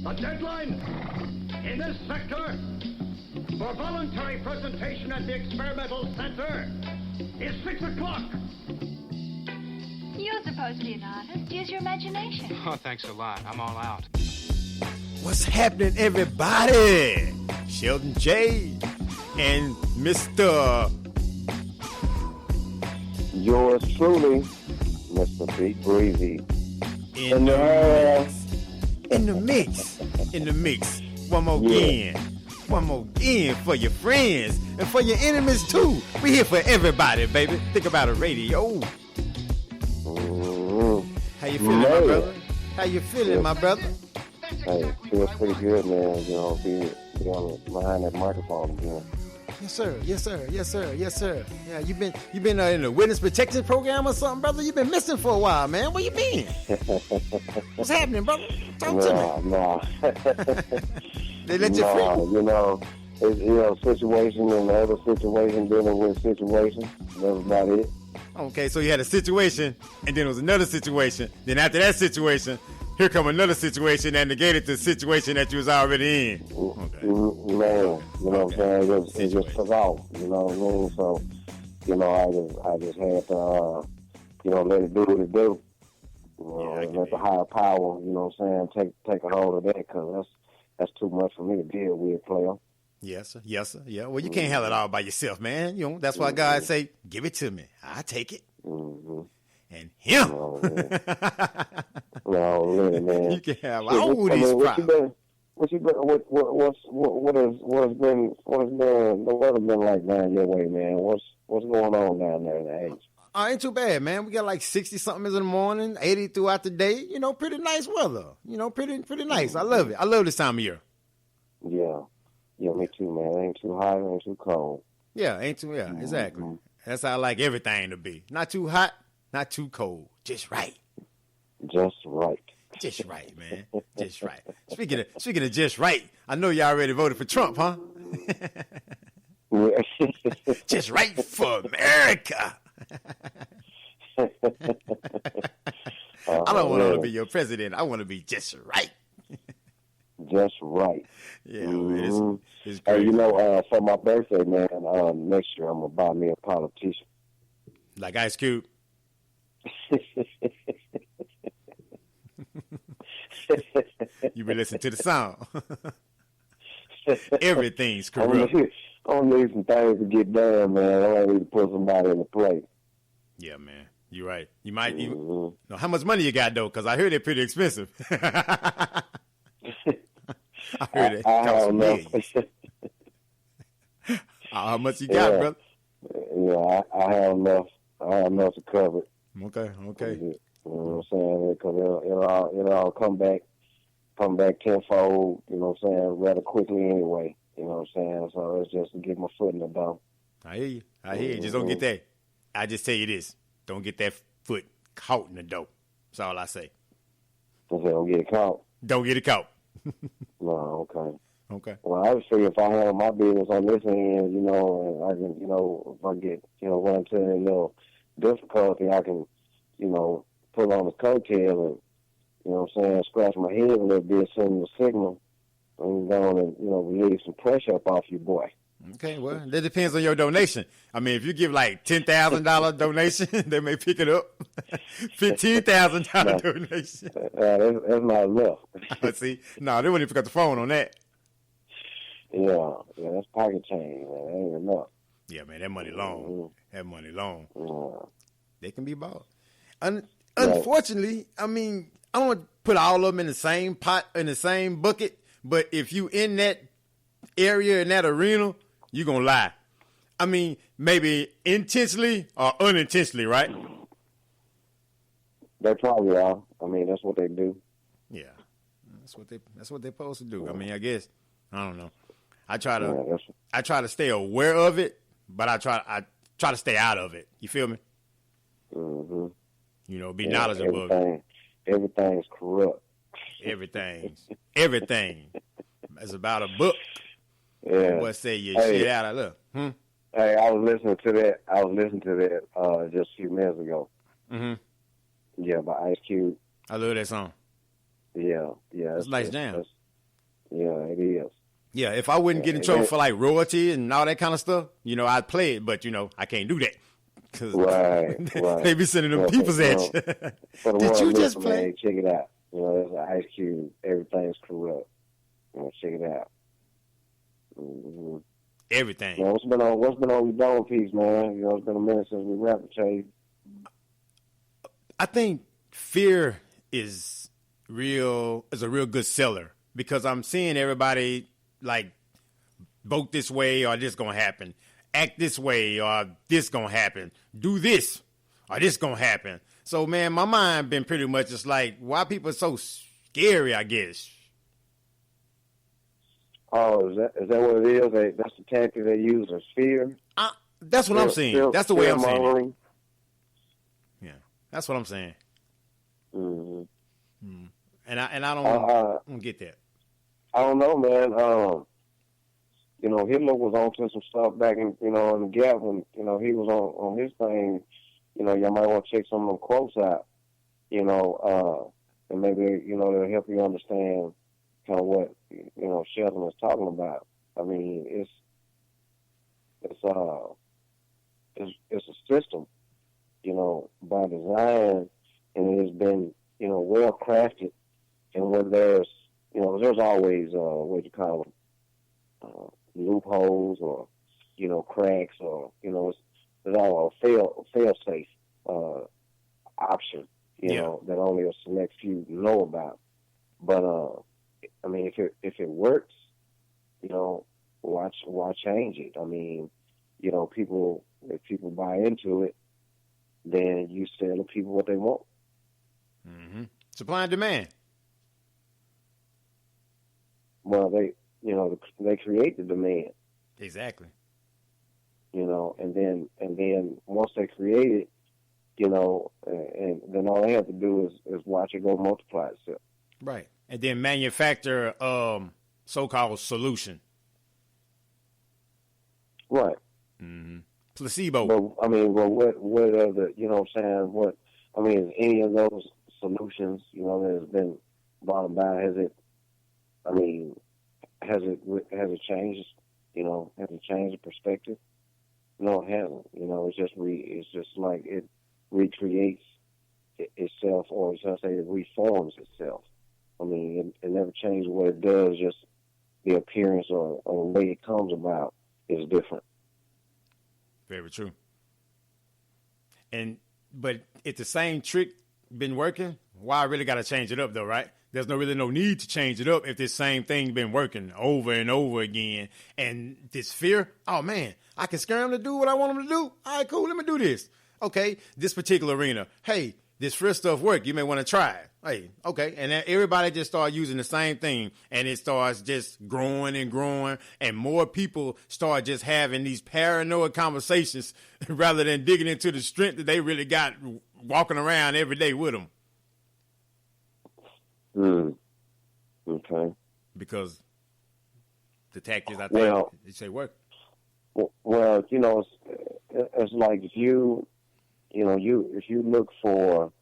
The deadline in this sector for voluntary presentation at the experimental center is 6 o'clock. You're supposed to be an artist. Use your imagination. Oh, thanks a lot. I'm all out. What's happening, everybody? Shelton J. and Mr. Yours truly, Mr. Big Breezy. In the mix. One more again for your friends and for your enemies too. We here for everybody, baby. Think about a radio. How you feeling, my brother? How you feeling, my brother? Hey, feels pretty good, man. You know, be behind that microphone again. Yes, sir. Yeah, you been in a witness protection program or something, brother? You been missing for a while, man. Where you been? What's happening, brother? Talk to me. Nah. They let you free? You know, it's, situation and the other situation, dealing with situations. That's about it. Okay, so you had a situation, and then it was another situation. Then after that situation, here come another situation that negated the situation that you was already in. Okay. Man, you know what I'm saying? It just took off, you know what I mean? So, you know, I just had to, you know, let it do what it do. You know, let the higher power, you know what I'm saying, take a hold of that, because that's too much for me to deal with, player. Yes, sir. Yeah, well, you can't handle it all by yourself, man. You know, that's why God say, give it to me. I take it. Mm-hmm. And him. No, really, man. You can have all these problems. What has been the weather been like down your way, man? What's going on down there in the H? Ain't too bad, man. We got like 60 something in the morning, 80 throughout the day. You know, pretty nice weather. You know, pretty nice. I love it. I love this time of year. Yeah, me too, man. Ain't too hot, ain't too cold. Yeah, exactly. Mm-hmm. That's how I like everything to be. Not too hot, not too cold. Just right. Just right. Just right, man. Just right. Speaking of just right, I know you already voted for Trump, huh? Just right for America. I don't want to be your president. I want to be just right. Just right. Yeah, mm-hmm. It's crazy. You know, for my birthday, man, next year I'm going to buy me a politician. Like Ice Cube? You been listening to the song. Everything's corrupt. I'm need some things to get done, man. I need to put somebody in the plate. Yeah, man. You're right. You might. No, how much money you got though? Because I heard they're pretty expensive. I heard it. I don't know. How much you got, brother? Yeah, I have enough. I have enough to cover it. Okay. You know what I'm saying? Because it'll all come back tenfold. You know what I'm saying? Rather quickly anyway. You know what I'm saying? So it's just to get my foot in the door. I hear you. Just don't get that. I just tell you this: don't get that foot caught in the dough. That's all I say. Don't get it caught. Don't get it caught. No, okay. Well, I just figure if I handle my business on this end, you know, and I can, you know, if I get, you know, run into any little difficulty, I can, you know, pull on the coattail and, you know what I'm saying, scratch my head a little bit, send the signal, and go on and, you know, relieve some pressure up off your boy. Okay, well, that depends on your donation. I mean, if you give like $10,000 donation, they may pick it up. $15,000 donation. That's not enough. Let's see. No, they wouldn't even pick up the phone on that. Yeah, that's pocket change, man. That ain't enough. Yeah, man, that money long. Mm-hmm. That money long. Yeah. They can be bought. Unfortunately, I mean, I don't want to put all of them in the same pot, in the same bucket, but if you in that area, in that arena, you're going to lie. I mean, maybe intentionally or unintentionally, right? They probably are. I mean, that's what they do. Yeah. That's what they're supposed to do. I mean, I guess, I don't know. I try to stay aware of it, but I try to stay out of it. You feel me? Mm-hmm. You know, be knowledgeable of it. Everything's corrupt. Everything. It's about a book. Yeah. What say you shit out of look? Hey, I was listening to that just a few minutes ago. Mm-hmm. Yeah, by Ice Cube. I love that song. Yeah. It's a nice jam. Yeah, it is. Yeah, if I wouldn't get in trouble for like royalty and all that kind of stuff, I'd play it. But I can't do that because Right. they be sending them peoples at you. For the Did one you just listening, play? man, check it out. There's an Ice Cube. Everything's corrupt. Check it out. Mm-hmm. Everything. What's been on your dog piece, man? It's been a minute since we rapped to you. I think fear is a real good seller because I'm seeing everybody like vote this way or this gonna happen, act this way or this gonna happen, do this or this gonna happen. So man, my mind been pretty much just like why people are so scary, I guess. Oh, is that what it is? That's the tactic they use is fear? That's what I'm saying. That's the way I'm saying it. Yeah, that's what I'm saying. Mm-hmm. Mm. And I don't get that. I don't know, man. Hitler was on to some stuff back in in the Gap when he was on his thing. Y'all might want to check some of them quotes out. And maybe they'll help you understand kind of what Shelton was talking about. I mean, it's a system, by design, and it has been well crafted. And when there's always what you call them, loopholes or cracks or there's all a fail safe option that only a select few know about. But I mean, if it works, why change it? I mean, if people buy into it, then you sell the people what they want. Mm-hmm. Supply and demand. Well, they create the demand. Exactly. And then once they create it, and then all they have to do is watch it go multiply itself. Right. And then manufacture so-called solution. Right. Mm-hmm. Placebo. But I mean, what are the is any of those solutions that has been brought about? Has it changed? Has it changed the perspective? No, it hasn't. It's just like it recreates itself, or should I say, it reforms itself. I mean, it never changes what it does. Just the appearance or the way it comes about is different. Very true. But if the same trick been working, why I really got to change it up though, right? There's no need to change it up if this same thing been working over and over again. And this fear, oh man, I can scare them to do what I want them to do. All right, cool, let me do this. Okay, this particular arena, hey, this fear stuff work. You may want to try it. Hey, okay. And then everybody just start using the same thing, and it starts just growing and growing, and more people start just having these paranoid conversations rather than digging into the strength that they really got walking around every day with them. Okay. Because the tactics, I think, they say work. Well, it's like if you look for,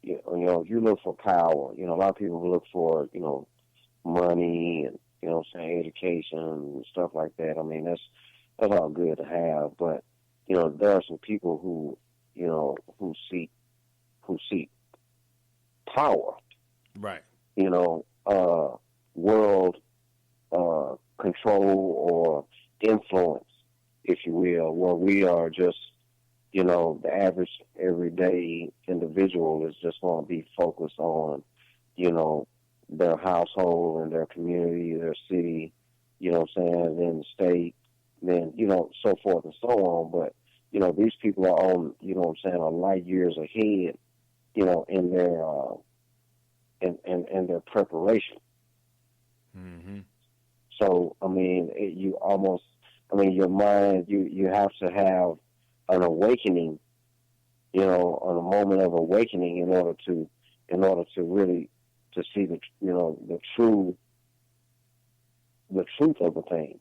if you look for power, a lot of people look for, money and, education and stuff like that. I mean, that's all good to have, but, there are some people who seek power. Right. World control or influence, if you will, where we are just, the average everyday individual is just going to be focused on, their household and their community, their city, then the state, then, so forth and so on. But, these people are on, are light years ahead, in their, in their preparation. Mm-hmm. So, I mean, your mind, you have to have an awakening, on a moment of awakening in order to really to see the truth of the thing.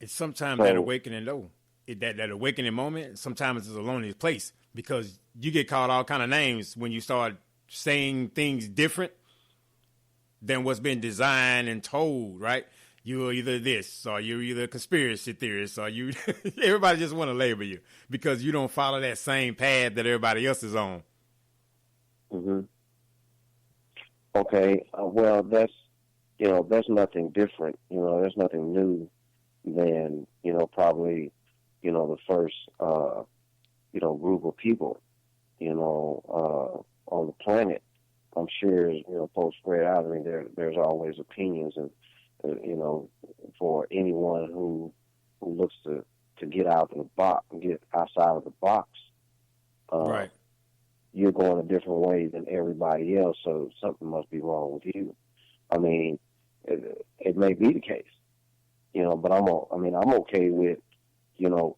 It's sometimes that awakening though, that awakening moment. Sometimes it's a lonely place because you get called all kind of names when you start saying things different. than what's been designed and told, right? You're either this, or you're either a conspiracy theorist, or you. Everybody just want to label you because you don't follow that same path that everybody else is on. Mm-hmm. Okay. Well, that's nothing different. There's nothing new than probably the first group of people on the planet. I'm sure folks spread out. I mean, there's always opinions and. For anyone who looks to get out of the box, get outside of the box, right? You're going a different way than everybody else, so something must be wrong with you. I mean, it may be the case, but I'm okay with,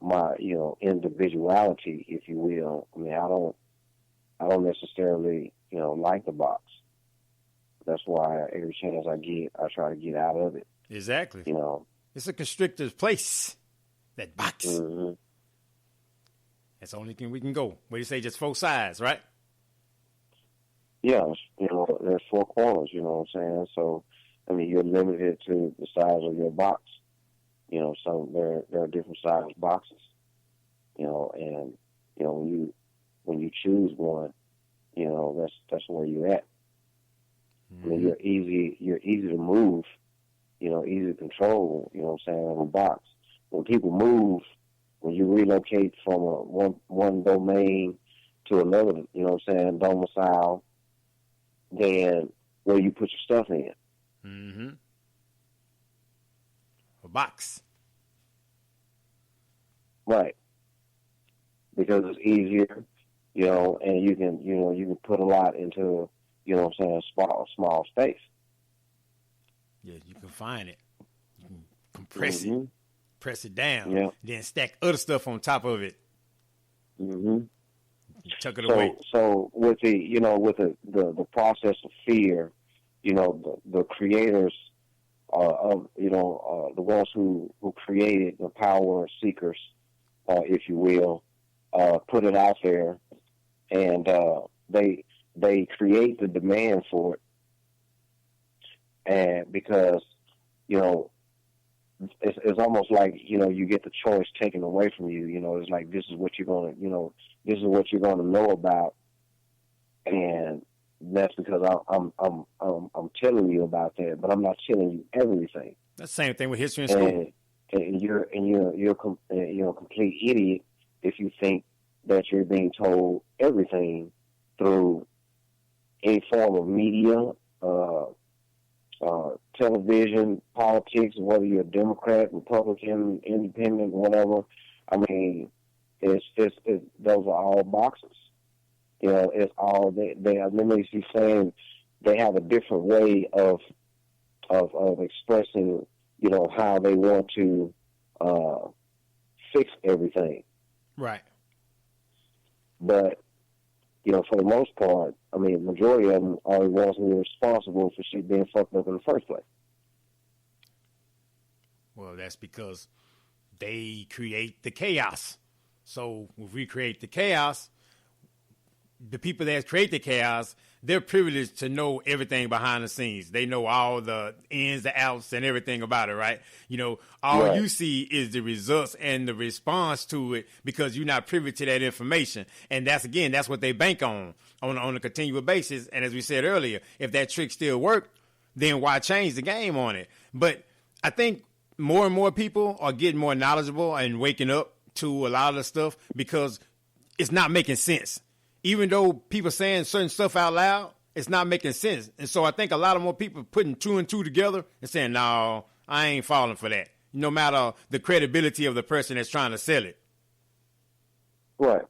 my, individuality, if you will. I mean, I don't necessarily, like the box. That's why every chance I get, I try to get out of it. Exactly. It's a constricted place, that box. Mm-hmm. That's the only thing we can go. What do you say, just 4 sides, right? Yeah, there's 4 corners, you know what I'm saying? So, I mean, you're limited to the size of your box. So there are different size boxes, and, when you choose one, that's where you're at. I mean, you're easy to move, easy to control, in a box. When people move, when you relocate from one domain to another, domicile, then where you put your stuff in. Mm-hmm. A box. Right. Because it's easier, and you can put a lot into small space. Yeah, you can find it. You can compress it, press it down, then stack other stuff on top of it. Mm-hmm. Chuck it away. So with the process of fear, the creators of the ones who created the power seekers, if you will, put it out there, and they create the demand for it, and because it's almost like you get the choice taken away from you. It's like this is what you're gonna know about, and that's because I'm telling you about that, but I'm not telling you everything. That's the same thing with history in school. And you're a complete idiot if you think that you're being told everything through any form of media, television, politics, whether you're a Democrat, Republican, Independent, whatever. I mean, it's those are all boxes. It's all they let me see saying they have a different way of expressing, how they want to fix everything. Right. But for the most part, I mean, majority of them are the ones who are responsible for shit being fucked up in the first place. Well, that's because they create the chaos. So if we create the chaos, the people that create the chaos, they're privileged to know everything behind the scenes. They know all the ins, the outs, and everything about it, right? All right. You see is the results and the response to it because you're not privy to that information. And that's what they bank on a continual basis. And as we said earlier, if that trick still worked, then why change the game on it? But I think more and more people are getting more knowledgeable and waking up to a lot of the stuff because it's not making sense. Even though people saying certain stuff out loud, it's not making sense. And so I think a lot of more people putting 2 and 2 together and saying, no, I ain't falling for that. No matter the credibility of the person that's trying to sell it. Right.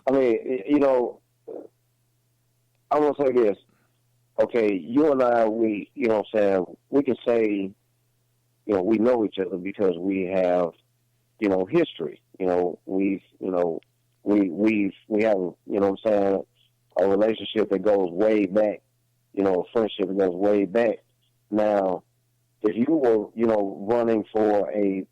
I mean, I'm going to say this. Okay, you and I, we can say, we know each other because we have, history. We have, a relationship that goes way back, a friendship that goes way back. Now, if you were, running for a